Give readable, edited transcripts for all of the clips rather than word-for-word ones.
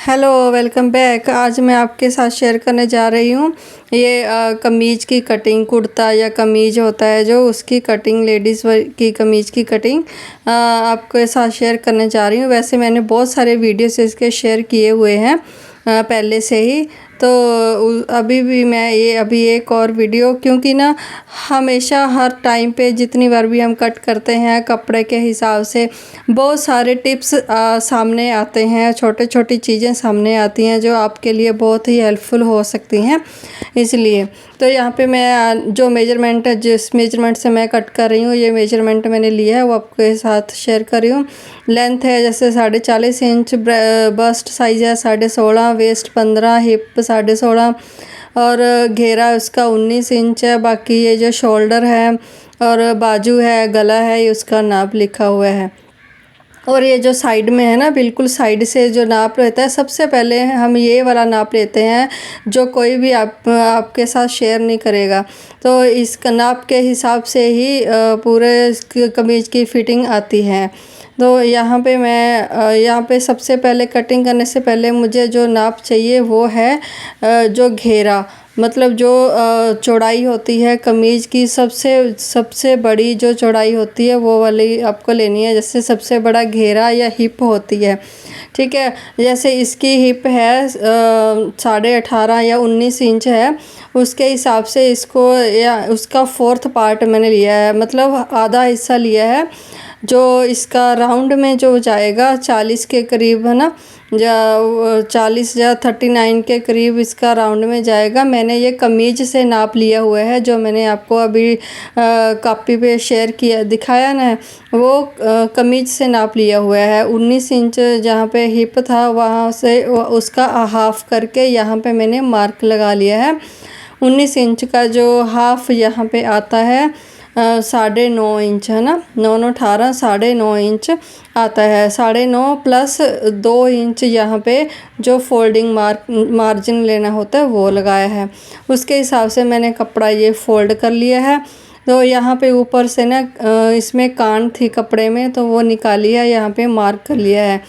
Hello, welcome back. आज मैं आपके साथ शेयर करने जा रही हूँ ये कमीज़ की कटिंग, कुर्ता या कमीज़ होता है जो, उसकी कटिंग, लेडीज़ की कमीज़ की कटिंग आपके साथ शेयर करने जा रही हूँ। वैसे मैंने बहुत सारे वीडियोस इसके शेयर किए हुए हैं पहले से ही, तो अभी भी मैं अभी एक और वीडियो, क्योंकि ना हमेशा हर टाइम पे जितनी बार भी हम कट करते हैं कपड़े के हिसाब से बहुत सारे टिप्स सामने आते हैं, छोटे छोटी चीज़ें सामने आती हैं जो आपके लिए बहुत ही हेल्पफुल हो सकती हैं। इसलिए तो यहाँ पे मैं जो मेजरमेंट है, जिस मेजरमेंट से मैं कट कर रही हूँ, ये मेजरमेंट मैंने लिया है वो आपके साथ शेयर कर रही हूँ। लेंथ है जैसे 40.5 इंच, बस्ट साइज़ है 16.5, वेस्ट 15, हिप 16.5 और घेरा उसका 19 इंच है। बाकी ये जो शोल्डर है और बाजू है, गला है, ये उसका नाप लिखा हुआ है। और ये जो साइड में है ना, बिल्कुल साइड से जो नाप रहता है, सबसे पहले हम ये वाला नाप लेते हैं जो कोई भी आपके साथ शेयर नहीं करेगा। तो इस नाप के हिसाब से ही पूरे कमीज़ की फ़िटिंग आती है। तो यहाँ पे मैं यहाँ पे सबसे पहले कटिंग करने से पहले मुझे जो नाप चाहिए वो है जो घेरा, मतलब जो चौड़ाई होती है कमीज़ की, सबसे बड़ी जो चौड़ाई होती है वो वाली आपको लेनी है। जैसे सबसे बड़ा घेरा या हिप होती है, ठीक है। जैसे इसकी हिप है 18.5 या 19 इंच है, उसके हिसाब से इसको, या उसका 4th पार्ट मैंने लिया है, मतलब आधा हिस्सा लिया है। जो इसका राउंड में जो जाएगा 40 के करीब है ना, 40 या 39 के करीब इसका राउंड में जाएगा। मैंने ये कमीज से नाप लिया हुआ है, जो मैंने आपको अभी कॉपी पे शेयर किया दिखाया ना, वो कमीज से नाप लिया हुआ है। 19 इंच जहाँ पे हिप था वहाँ से उसका हाफ करके यहाँ पे मैंने मार्क लगा लिया है। 19 इंच का जो हाफ यहाँ पे आता है 9.5 इंच है ना, 9 18 9.5 इंच आता है। 9.5 प्लस 2 इंच यहाँ पे जो फोल्डिंग मार्जिन लेना होता है वो लगाया है। उसके हिसाब से मैंने कपड़ा ये फोल्ड कर लिया है। तो यहाँ पे ऊपर से ना इसमें कान थी कपड़े में, तो वो निकाली है, यहाँ पे मार्क कर लिया है।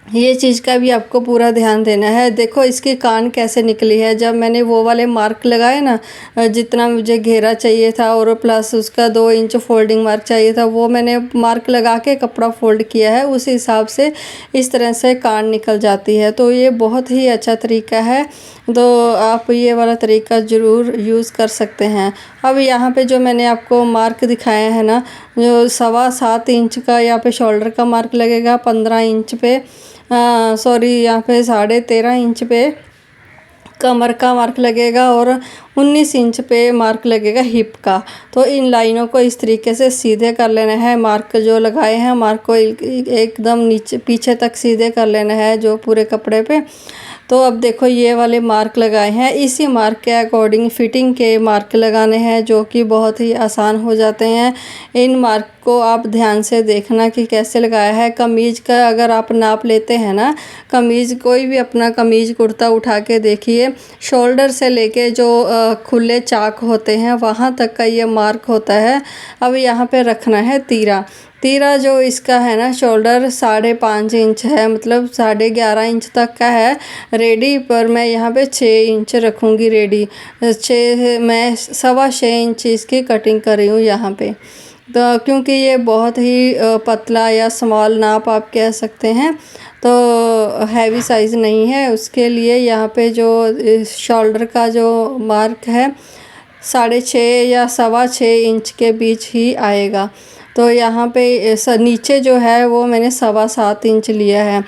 ये चीज़ का भी आपको पूरा ध्यान देना है। देखो इसकी कान कैसे निकली है, जब मैंने वो वाले मार्क लगाए ना, जितना मुझे घेरा चाहिए था और प्लस उसका 2 इंच फोल्डिंग मार्क चाहिए था, वो मैंने मार्क लगा के कपड़ा फोल्ड किया है। उस हिसाब से इस तरह से कान निकल जाती है। तो ये बहुत ही अच्छा तरीका है, तो आप ये वाला तरीका ज़रूर यूज़ कर सकते हैं। अब यहाँ पे जो मैंने आपको मार्क दिखाया है ना, जो 7.25 इंच का यहाँ पे शोल्डर का मार्क लगेगा, 15 इंच पे सॉरी यहाँ पे 13.5 इंच पे कमर का मार्क लगेगा और 19 इंच पे मार्क लगेगा हिप का। तो इन लाइनों को इस तरीके से सीधे कर लेना है। मार्क जो लगाए हैं, मार्क को एकदम नीचे पीछे तक सीधे कर लेना है जो पूरे कपड़े पे। तो अब देखो ये वाले मार्क लगाए हैं, इसी मार्क के अकॉर्डिंग फिटिंग के मार्क लगाने हैं, जो कि बहुत ही आसान हो जाते हैं। इन मार्क को आप ध्यान से देखना कि कैसे लगाया है। कमीज़ का अगर आप नाप लेते हैं ना, कमीज़ कोई भी अपना कमीज़ कुर्ता उठा के देखिए, शोल्डर से लेके जो खुले चाक होते हैं वहाँ तक का ये मार्क होता है। अब यहाँ पे रखना है तीरा जो इसका है ना, शोल्डर 5.5 इंच है, मतलब 11.5 इंच तक का है रेडी, पर मैं यहाँ पे 6 इंच रखूँगी रेडी। 6 मैं 6.25 इंच इसकी कटिंग कर रही हूँ यहाँ पे। तो क्योंकि ये बहुत ही पतला या स्मॉल नाप आप कह सकते हैं, तो हैवी साइज़ नहीं है, उसके लिए यहाँ पे जो शोल्डर का जो मार्क है 6.5 या 6.25 इंच के बीच ही आएगा। तो यहाँ पे नीचे जो है वो मैंने 7.25 इंच लिया है।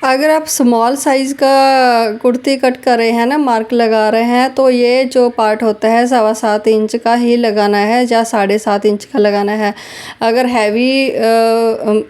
अगर आप स्मॉल साइज़ का कुर्ती कट कर रहे हैं ना, मार्क लगा रहे हैं, तो ये जो पार्ट होता है 7.25 इंच का ही लगाना है या 7.5 इंच का लगाना है। अगर हैवी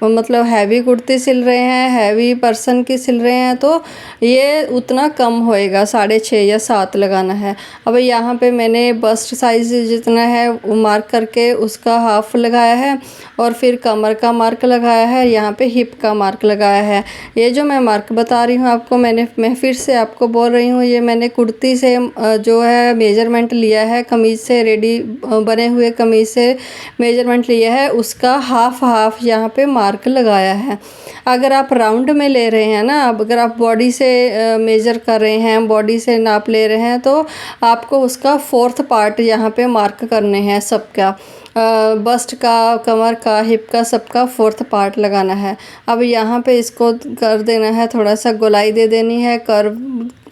मतलब हैवी कुर्ती सिल रहे हैं, हैवी पर्सन की सिल रहे हैं, तो ये उतना कम होएगा, 6.5 या 7 लगाना है। अब यहाँ पे मैंने बस्ट साइज़ जितना है वो मार्क करके उसका हाफ लगाया है, और फिर कमर का मार्क लगाया है, यहाँ पे हिप का मार्क लगाया है। ये जो मैं मैं मार्क बता रही हूँ आपको। मैं फिर से आपको बोल रही हूँ, ये मैंने कुर्ती से जो है मेजरमेंट लिया है, कमीज़ से रेडी बने हुए कमीज़ से मेजरमेंट लिया है, उसका हाफ यहाँ पे मार्क लगाया है। अगर आप राउंड में ले रहे हैं ना, अब अगर आप बॉडी से मेज़र कर रहे हैं, बॉडी से नाप ले रहे हैं, तो आपको उसका 4th पार्ट यहाँ पे मार्क करने हैं सबका। बस्ट का, कमर का, हिप का, सबका 4th पार्ट लगाना है। अब यहाँ पे इसको कर देना है, थोड़ा सा गोलाई दे देनी है, कर्व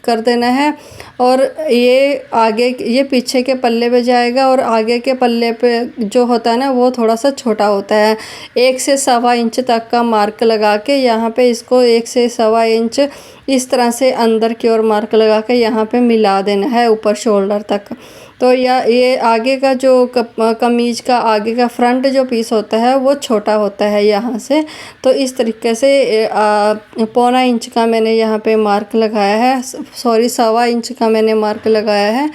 कर देना है। और ये पीछे के पल्ले पे जाएगा, और आगे के पल्ले पे जो होता है ना, वो थोड़ा सा छोटा होता है। 1 से 1.25 इंच तक का मार्क लगा के यहाँ पे इसको 1 से 1.25 इंच इस तरह से अंदर की ओर मार्क लगा के यहाँ पे मिला देना है ऊपर शोल्डर तक। तो ये आगे का जो कमीज़ का आगे का फ्रंट जो पीस होता है वो छोटा होता है यहाँ से। तो इस तरीके से 1.25 इंच का मैंने यहाँ पे मार्क लगाया है, सॉरी 1.25 इंच का मैंने मार्क लगाया है।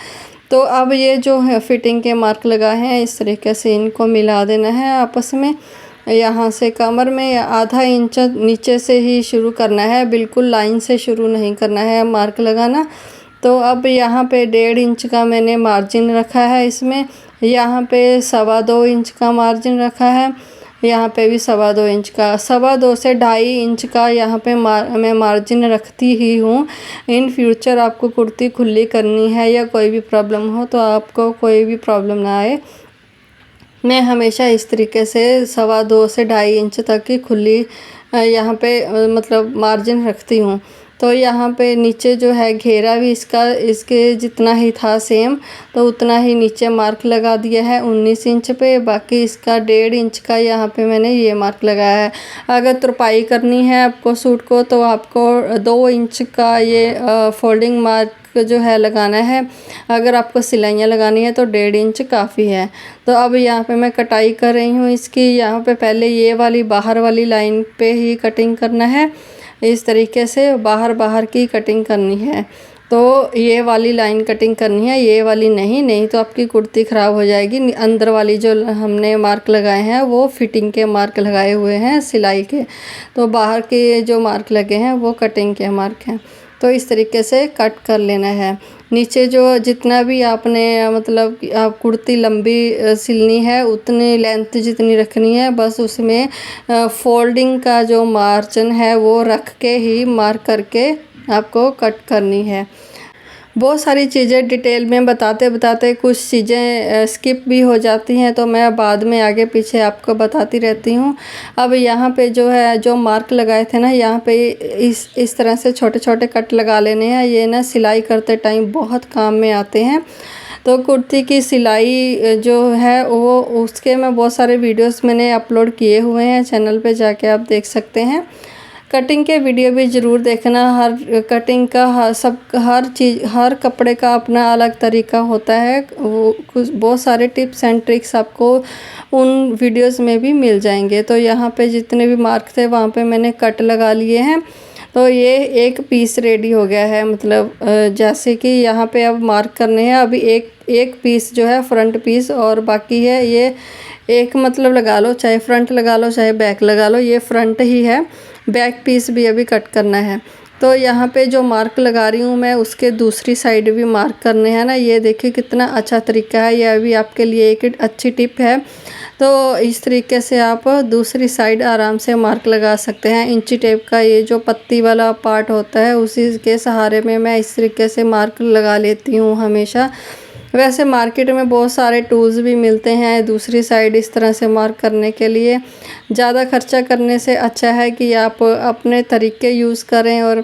तो अब ये जो है फिटिंग के मार्क लगाए हैं, इस तरीके से इनको मिला देना है आपस में। यहाँ से कमर में 1/2 इंच नीचे से ही शुरू करना है, बिल्कुल लाइन से शुरू नहीं करना है मार्क लगाना। तो अब यहाँ पे 1.5 इंच का मैंने मार्जिन रखा है इसमें, यहाँ पे 2.25 इंच का मार्जिन रखा है, यहाँ पे भी 2.25 इंच का, 2.25 से 2.5 इंच का यहाँ पे मैं मार्जिन रखती ही हूँ। इन फ्यूचर आपको कुर्ती खुली करनी है या कोई भी प्रॉब्लम हो तो आपको कोई भी प्रॉब्लम ना आए, मैं हमेशा इस तरीके से 2.25 से 2.5 इंच तक की खुली यहाँ पे मतलब मार्जिन रखती हूँ। तो यहाँ पे नीचे जो है घेरा भी इसके जितना ही था सेम, तो उतना ही नीचे मार्क लगा दिया है 19 इंच पे। बाकी इसका 1.5 इंच का यहाँ पे मैंने ये मार्क लगाया है। अगर तुरपाई करनी है आपको सूट को तो आपको 2 इंच का ये फोल्डिंग मार्क जो है लगाना है। अगर आपको सिलाइयाँ लगानी है तो 1.5 इंच काफ़ी है। तो अब यहाँ पे मैं कटाई कर रही हूँ इसकी। यहाँ पे पहले ये वाली बाहर वाली लाइन पे ही कटिंग करना है, इस तरीके से बाहर की कटिंग करनी है। तो ये वाली लाइन कटिंग करनी है, ये वाली नहीं तो आपकी कुर्ती ख़राब हो जाएगी। अंदर वाली जो हमने मार्क लगाए हैं वो फिटिंग के मार्क लगाए हुए हैं सिलाई के, तो बाहर के जो मार्क लगे हैं वो कटिंग के मार्क हैं। तो इस तरीके से कट कर लेना है। नीचे जो जितना भी आपने मतलब आप कुर्ती लंबी सिलनी है उतनी लेंथ जितनी रखनी है, बस उसमें फोल्डिंग का जो मार्जिन है वो रख के ही मार्क करके आपको कट करनी है। बहुत सारी चीज़ें डिटेल में बताते कुछ चीज़ें स्किप भी हो जाती हैं, तो मैं बाद में आगे पीछे आपको बताती रहती हूँ। अब यहाँ पे जो है जो मार्क लगाए थे ना, यहाँ पे इस तरह से छोटे छोटे कट लगा लेने हैं। ये ना सिलाई करते टाइम बहुत काम में आते हैं। तो कुर्ती की सिलाई जो है वो उसके मैं बहुत सारे वीडियोस मैंने अपलोड किए हुए हैं, चैनल पे जाके आप देख सकते हैं। कटिंग के वीडियो भी ज़रूर देखना। हर कटिंग का हर चीज़ हर कपड़े का अपना अलग तरीका होता है। वो कुछ बहुत सारे टिप्स एंड ट्रिक्स आपको उन वीडियोस में भी मिल जाएंगे। तो यहाँ पे जितने भी मार्क थे वहाँ पे मैंने कट लगा लिए हैं। तो ये एक पीस रेडी हो गया है, मतलब जैसे कि यहाँ पे अब मार्क करने हैं। अभी एक पीस जो है फ्रंट पीस और बाकी है ये एक, मतलब लगा लो चाहे फ्रंट लगा लो चाहे बैक लगा लो, ये फ्रंट ही है। बैक पीस भी अभी कट करना है। तो यहाँ पे जो मार्क लगा रही हूँ मैं उसके दूसरी साइड भी मार्क करने हैं ना। ये देखिए कितना अच्छा तरीका है, ये अभी आपके लिए एक अच्छी टिप है। तो इस तरीके से आप दूसरी साइड आराम से मार्क लगा सकते हैं। इंची टेप का ये जो पत्ती वाला पार्ट होता है उसी के सहारे में मैं इस तरीके से मार्क लगा लेती हूँ हमेशा। वैसे मार्केट में बहुत सारे टूल्स भी मिलते हैं दूसरी साइड इस तरह से मार्क करने के लिए। ज़्यादा खर्चा करने से अच्छा है कि आप अपने तरीके यूज़ करें और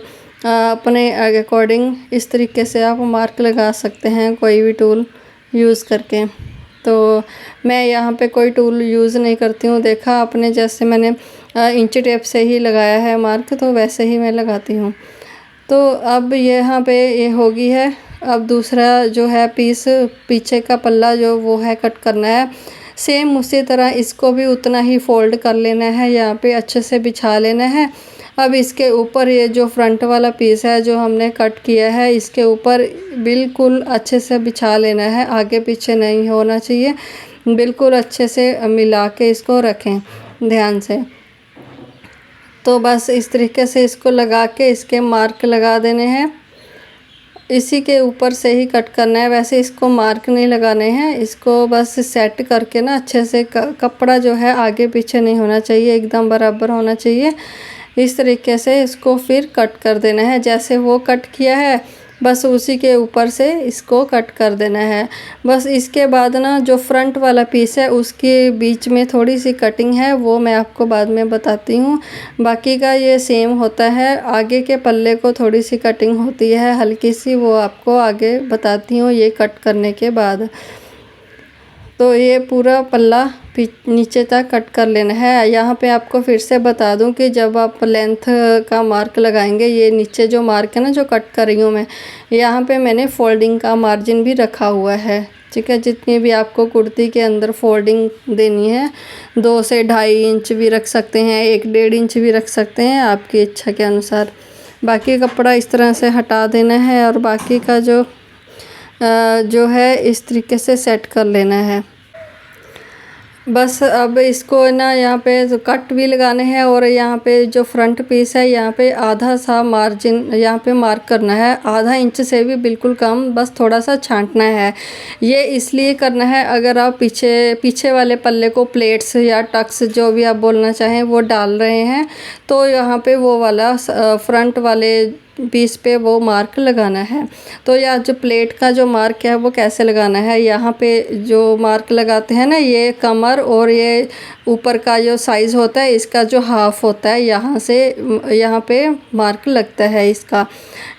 अपने अकॉर्डिंग इस तरीके से आप मार्क लगा सकते हैं कोई भी टूल यूज़ करके। तो मैं यहाँ पे कोई टूल यूज़ नहीं करती हूँ। देखा आपने, जैसे मैंने इंची टेप से ही लगाया है मार्क, तो वैसे ही मैं लगाती हूँ। तो अब यहाँ पे ये होगी है। अब दूसरा जो है पीस पीछे का पल्ला जो वो है कट करना है। सेम उसी तरह इसको भी उतना ही फोल्ड कर लेना है, यहाँ पे अच्छे से बिछा लेना है। अब इसके ऊपर ये जो फ्रंट वाला पीस है जो हमने कट किया है इसके ऊपर बिल्कुल अच्छे से बिछा लेना है, आगे पीछे नहीं होना चाहिए। बिल्कुल अच्छे से मिला के इसको रखें ध्यान से। तो बस इस तरीके से इसको लगा के इसके मार्क लगा देने हैं। इसी के ऊपर से ही कट करना है, वैसे इसको मार्क नहीं लगाने हैं। इसको बस सेट करके ना अच्छे से कपड़ा जो है आगे पीछे नहीं होना चाहिए, एकदम बराबर होना चाहिए। इस तरीके से इसको फिर कट कर देना है। जैसे वो कट किया है बस उसी के ऊपर से इसको कट कर देना है। बस इसके बाद ना जो फ्रंट वाला पीस है उसके बीच में थोड़ी सी कटिंग है, वो मैं आपको बाद में बताती हूँ। बाकी का ये सेम होता है। आगे के पल्ले को थोड़ी सी कटिंग होती है हल्की सी, वो आपको आगे बताती हूँ ये कट करने के बाद। तो ये पूरा पल्ला नीचे तक कट कर लेना है। यहाँ पे आपको फिर से बता दूं कि जब आप लेंथ का मार्क लगाएंगे, ये नीचे जो मार्क है ना जो कट कर रही हूँ मैं, यहाँ पे मैंने फोल्डिंग का मार्जिन भी रखा हुआ है। ठीक है, जितनी भी आपको कुर्ती के अंदर फोल्डिंग देनी है 2 से 2.5 इंच भी रख सकते हैं, 1-1.5 इंच भी रख सकते हैं आपकी इच्छा के अनुसार। बाकी कपड़ा इस तरह से हटा देना है और बाकी का जो है इस तरीके से सेट कर लेना है। बस अब इसको ना यहाँ पे कट भी लगाने हैं और यहाँ पे जो फ्रंट पीस है यहाँ पे आधा सा मार्जिन यहाँ पे मार्क करना है, आधा इंच से भी बिल्कुल कम, बस थोड़ा सा छांटना है। ये इसलिए करना है, अगर आप पीछे वाले पल्ले को प्लेट्स या टक्स जो भी आप बोलना चाहें वो डाल रहे हैं तो यहाँ पे वो वाला फ्रंट वाले पीस पे वो मार्क लगाना है। तो यह जो प्लेट का जो मार्क है वो कैसे लगाना है, यहाँ पे जो मार्क लगाते हैं ना, ये कमर और ये ऊपर का जो साइज़ होता है इसका जो हाफ होता है यहाँ से यहाँ पे मार्क लगता है। इसका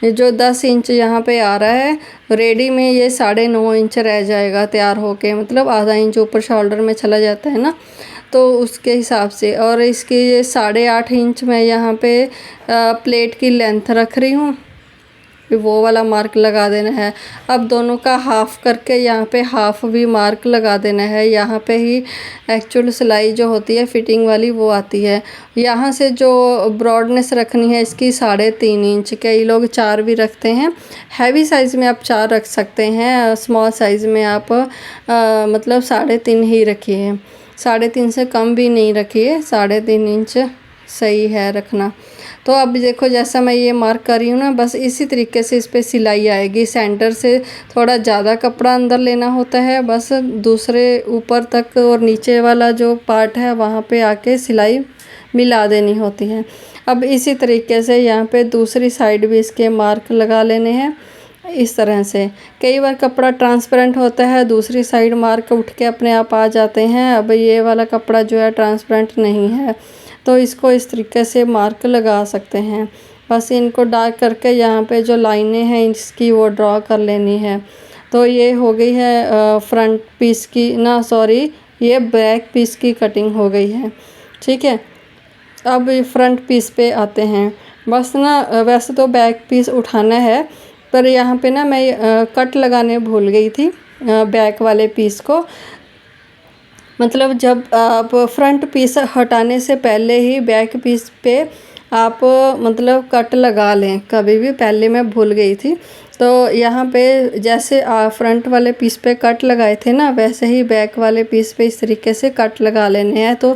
जो 10 इंच यहाँ पे आ रहा है रेडी में, ये 9.5 इंच रह जाएगा तैयार होके, मतलब आधा इंच ऊपर शोल्डर में चला जाता है ना, तो उसके हिसाब से। और इसकी ये 8.5 इंच मैं यहाँ पे प्लेट की लेंथ रख रही हूँ, वो वाला मार्क लगा देना है। अब दोनों का हाफ़ करके यहाँ पे हाफ़ भी मार्क लगा देना है। यहाँ पे ही एक्चुअल सिलाई जो होती है फिटिंग वाली वो आती है। यहाँ से जो ब्रॉडनेस रखनी है इसकी 3.5 इंच, कई लोग 4 भी रखते हैं। हैवी साइज़ में आप 4 रख सकते हैं, स्मॉल साइज़ में आप मतलब 3.5 ही रखिए, 3.5 से कम भी नहीं रखिए, 3.5 इंच सही है रखना। तो अब देखो जैसा मैं ये मार्क कर रही हूँ ना, बस इसी तरीके से इस पर सिलाई आएगी। सेंटर से थोड़ा ज़्यादा कपड़ा अंदर लेना होता है, बस दूसरे ऊपर तक और नीचे वाला जो पार्ट है वहाँ पे आके सिलाई मिला देनी होती है। अब इसी तरीके से यहाँ पे दूसरी साइड भी इसके मार्क लगा लेने हैं इस तरह से। कई बार कपड़ा ट्रांसपेरेंट होता है, दूसरी साइड मार्क उठ के अपने आप आ जाते हैं। अब ये वाला कपड़ा जो है ट्रांसपेरेंट नहीं है तो इसको इस तरीके से मार्क लगा सकते हैं। बस इनको डार्क करके यहाँ पे जो लाइनें हैं इसकी वो ड्रॉ कर लेनी है। तो ये हो गई है फ्रंट पीस की ना, सॉरी, ये बैक पीस की कटिंग हो गई है। ठीक है, अब फ्रंट पीस पे आते हैं। बस ना वैसे तो बैक पीस उठाना है, पर यहाँ पे ना मैं कट लगाने भूल गई थी बैक वाले पीस को। मतलब जब आप फ्रंट पीस हटाने से पहले ही बैक पीस पे आप मतलब कट लगा लें, कभी भी, पहले मैं भूल गई थी। तो यहाँ पे जैसे फ्रंट वाले पीस पे कट लगाए थे ना, वैसे ही बैक वाले पीस पे इस तरीके से कट लगा लेने हैं। तो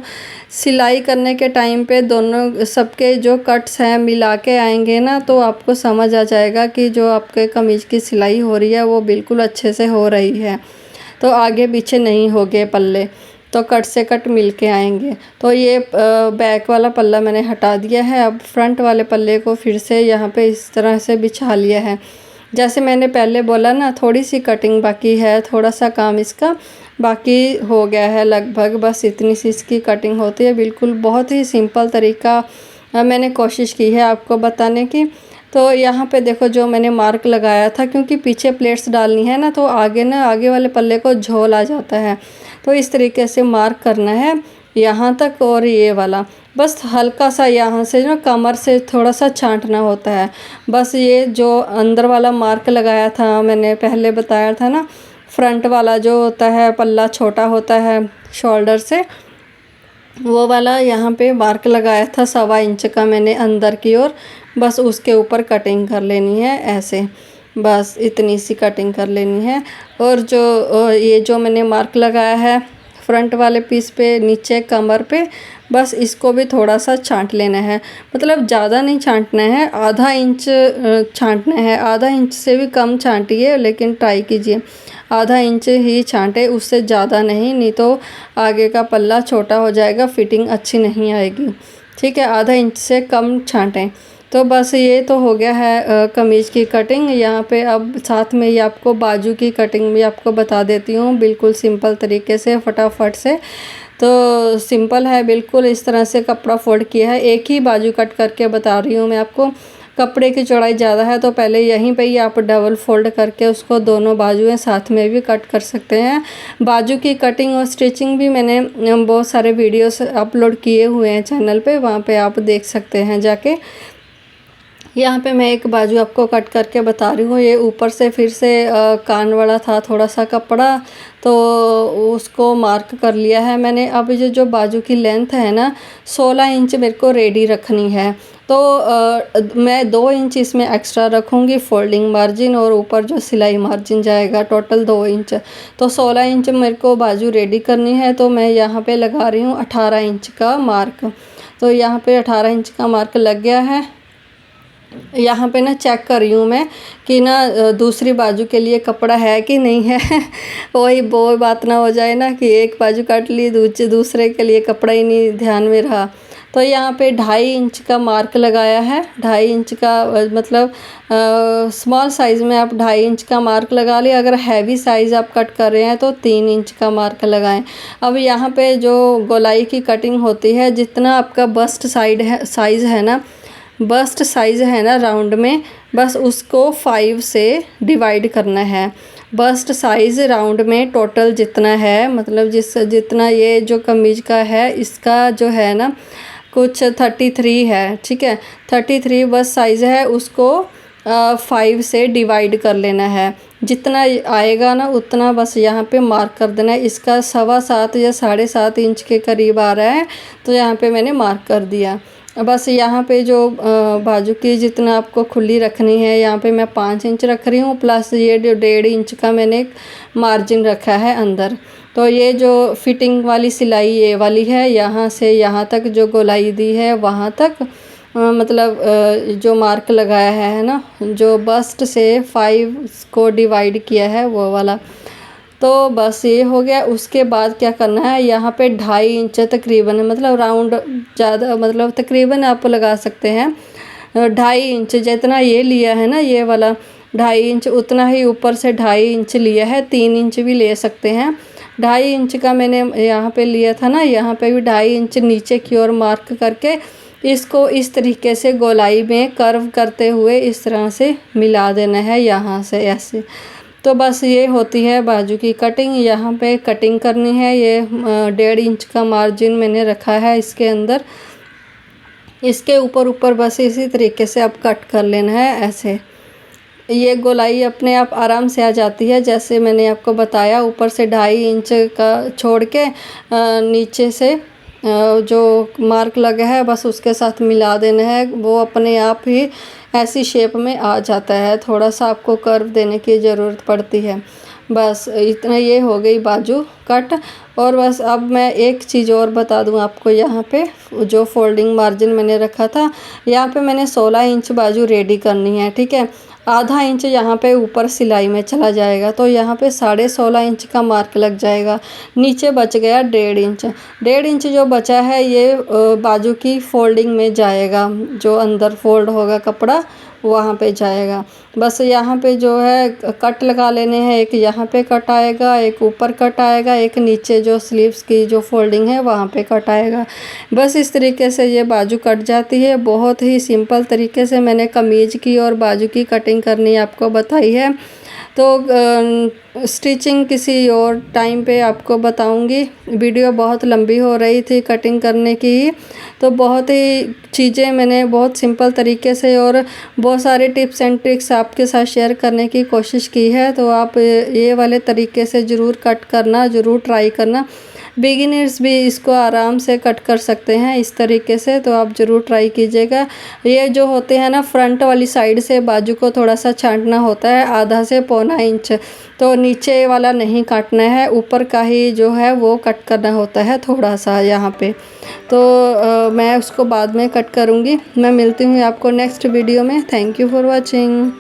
सिलाई करने के टाइम पे दोनों सबके जो कट्स हैं मिला के आएंगे ना, तो आपको समझ आ जाएगा कि जो आपके कमीज़ की सिलाई हो रही है वो बिल्कुल अच्छे से हो रही है। तो आगे पीछे नहीं हो गए पल्ले, तो कट से कट मिल के आएंगे। तो ये बैक वाला पल्ला मैंने हटा दिया है। अब फ्रंट वाले पल्ले को फिर से यहाँ पे इस तरह से बिछा लिया है। जैसे मैंने पहले बोला ना, थोड़ी सी कटिंग बाकी है, थोड़ा सा काम इसका बाकी हो गया है लगभग, बस इतनी सी इसकी कटिंग होती है। बिल्कुल बहुत ही सिंपल तरीका मैंने कोशिश की है आपको बताने की। तो यहाँ पे देखो जो मैंने मार्क लगाया था, क्योंकि पीछे प्लेट्स डालनी है ना, तो आगे वाले पल्ले को झोल आ जाता है। तो इस तरीके से मार्क करना है यहाँ तक, और ये वाला बस हल्का सा यहाँ से ना कमर से थोड़ा सा छांटना होता है। बस ये जो अंदर वाला मार्क लगाया था मैंने पहले बताया था ना, फ्रंट वाला जो होता है पल्ला छोटा होता है शोल्डर से, वो वाला यहाँ पे मार्क लगाया था 1.25 इंच का मैंने अंदर की ओर। बस उसके ऊपर कटिंग कर लेनी है ऐसे, बस इतनी सी कटिंग कर लेनी है। और ये जो मैंने मार्क लगाया है फ्रंट वाले पीस पे नीचे कमर पे, बस इसको भी थोड़ा सा छांट लेना है, मतलब ज़्यादा नहीं छांटना है, आधा इंच छांटना है, आधा इंच से भी कम छांटिए लेकिन ट्राई कीजिए आधा इंच ही छांटे, उससे ज़्यादा नहीं तो आगे का पल्ला छोटा हो जाएगा, फिटिंग अच्छी नहीं आएगी। ठीक है, आधा इंच से कम छांटें। तो बस ये तो हो गया है कमीज़ की कटिंग। यहाँ पे अब साथ में ये आपको बाजू की कटिंग भी आपको बता देती हूँ, बिल्कुल सिंपल तरीके से फटाफट से। तो सिंपल है बिल्कुल, इस तरह से कपड़ा फोल्ड किया है, एक ही बाजू कट करके बता रही हूँ मैं आपको। कपड़े की चौड़ाई ज़्यादा है तो पहले यहीं पे ही आप डबल फोल्ड करके उसको दोनों बाजुएं साथ में भी कट कर सकते हैं। बाजू की कटिंग और स्टिचिंग भी मैंने बहुत सारे वीडियोस अपलोड किए हुए हैं चैनल पे, वहाँ पे आप देख सकते हैं जाके। यहाँ पे मैं एक बाजू आपको कट करके बता रही हूँ। ये ऊपर से फिर से कान वाला था थोड़ा सा कपड़ा, तो उसको मार्क कर लिया है मैंने। अब ये जो बाजू की लेंथ है ना 16 इंच मेरे को रेडी रखनी है, तो मैं 2 इंच इसमें एक्स्ट्रा रखूँगी फोल्डिंग मार्जिन, और ऊपर जो सिलाई मार्जिन जाएगा टोटल 2 इंच, तो 16 इंच मेरे को बाजू रेडी करनी है। तो मैं यहाँ पे लगा रही हूँ 18 इंच का मार्क। तो यहाँ पे 18 इंच का मार्क लग गया है। यहाँ पे ना चेक कर रही हूँ मैं कि ना दूसरी बाजू के लिए कपड़ा है कि नहीं है वही वो बात ना हो जाए ना कि एक बाजू काट ली दूसरे के लिए कपड़ा ही नहीं ध्यान में रहा। तो यहाँ पे 2.5 इंच का मार्क लगाया है, 2.5 इंच का मतलब स्मॉल साइज़ में आप 2.5 इंच का मार्क लगा लिया। अगर हैवी साइज़ आप कट कर रहे हैं तो 3 इंच का मार्क लगाएं। अब यहाँ पे जो गोलाई की कटिंग होती है, जितना आपका बस्ट साइज़ है ना, बस्ट साइज़ है ना राउंड में, बस उसको 5 से डिवाइड करना है। बस्ट साइज़ राउंड में टोटल जितना है, मतलब जितना ये जो कमीज़ का है, इसका जो है ना कुछ 33 है। ठीक है, 33 बस साइज़ है, उसको 5 से डिवाइड कर लेना है। जितना आएगा ना उतना बस यहाँ पे मार्क कर देना है। इसका 7.25 या 7.5 इंच के करीब आ रहा है, तो यहाँ पे मैंने मार्क कर दिया। बस यहाँ पे जो बाजू की जितना आपको खुली रखनी है, यहाँ पे मैं 5 इंच रख रही हूँ, प्लस ये जो 1.5 इंच का मैंने एक मार्जिन रखा है अंदर। तो ये जो फिटिंग वाली सिलाई ये वाली है, यहाँ से यहाँ तक जो गोलाई दी है वहाँ तक मतलब जो मार्क लगाया है ना, जो बस्ट से 5 को डिवाइड किया है वो वाला। तो बस ये हो गया। उसके बाद क्या करना है, यहाँ पे 2.5 इंच तकरीबन, मतलब राउंड ज़्यादा मतलब तकरीबन आप लगा सकते हैं 2.5 इंच जितना ये लिया है ना, ये वाला 2.5 इंच, उतना ही ऊपर से 2.5 इंच लिया है। 3 इंच भी ले सकते हैं। 2.5 इंच का मैंने यहाँ पे लिया था ना, यहाँ पे भी 2.5 इंच नीचे की ओर मार्क करके इसको इस तरीके से गोलाई में कर्व करते हुए इस तरह से मिला देना है यहाँ से ऐसे। तो बस ये होती है बाजू की कटिंग। यहाँ पे कटिंग करनी है। ये 1.5 इंच का मार्जिन मैंने रखा है इसके अंदर, इसके ऊपर बस इसी तरीके से अब कट कर लेना है ऐसे। ये गोलाई अपने आप आराम से आ जाती है, जैसे मैंने आपको बताया। ऊपर से 2.5 इंच का छोड़ के नीचे से जो मार्क लगा है बस उसके साथ मिला देना है, वो अपने आप ही ऐसी शेप में आ जाता है। थोड़ा सा आपको कर्व देने की ज़रूरत पड़ती है। बस इतना, ये हो गई बाजू कट। और बस अब मैं एक चीज़ और बता दूं आपको, यहाँ पे जो फोल्डिंग मार्जिन मैंने रखा था, यहाँ पे मैंने 16 इंच बाजू रेडी करनी है। ठीक है, आधा इंच यहाँ पे ऊपर सिलाई में चला जाएगा, तो यहाँ पे 16.5 इंच का मार्क लग जाएगा। नीचे बच गया 1.5 इंच। 1.5 इंच जो बचा है ये बाजू की फोल्डिंग में जाएगा, जो अंदर फोल्ड होगा कपड़ा वहाँ पे जाएगा। बस यहाँ पे जो है कट लगा लेने हैं। एक यहाँ पे कट आएगा, एक ऊपर कट आएगा, एक नीचे जो स्लीव्स की जो फोल्डिंग है वहाँ पे कट आएगा। बस इस तरीके से ये बाजू कट जाती है। बहुत ही सिंपल तरीके से मैंने कमीज़ की और बाजू की कटिंग करनी आपको बताई है। तो स्टिचिंग किसी और टाइम पे आपको बताऊंगी। वीडियो बहुत लंबी हो रही थी कटिंग करने की, तो बहुत ही चीज़ें मैंने बहुत सिंपल तरीके से और बहुत सारे टिप्स एंड ट्रिक्स आपके साथ शेयर करने की कोशिश की है। तो आप ये वाले तरीके से ज़रूर कट करना, ज़रूर ट्राई करना। बिगिनर्स भी इसको आराम से कट कर सकते हैं इस तरीके से, तो आप ज़रूर ट्राई कीजिएगा। ये जो होते हैं ना, फ्रंट वाली साइड से बाजू को थोड़ा सा छांटना होता है, आधा से पौना इंच, तो नीचे वाला नहीं काटना है, ऊपर का ही जो है वो कट करना होता है थोड़ा सा यहाँ पे। तो मैं उसको बाद में कट करूँगी। मैं मिलती हूँ आपको नेक्स्ट वीडियो में। Thank you for watching.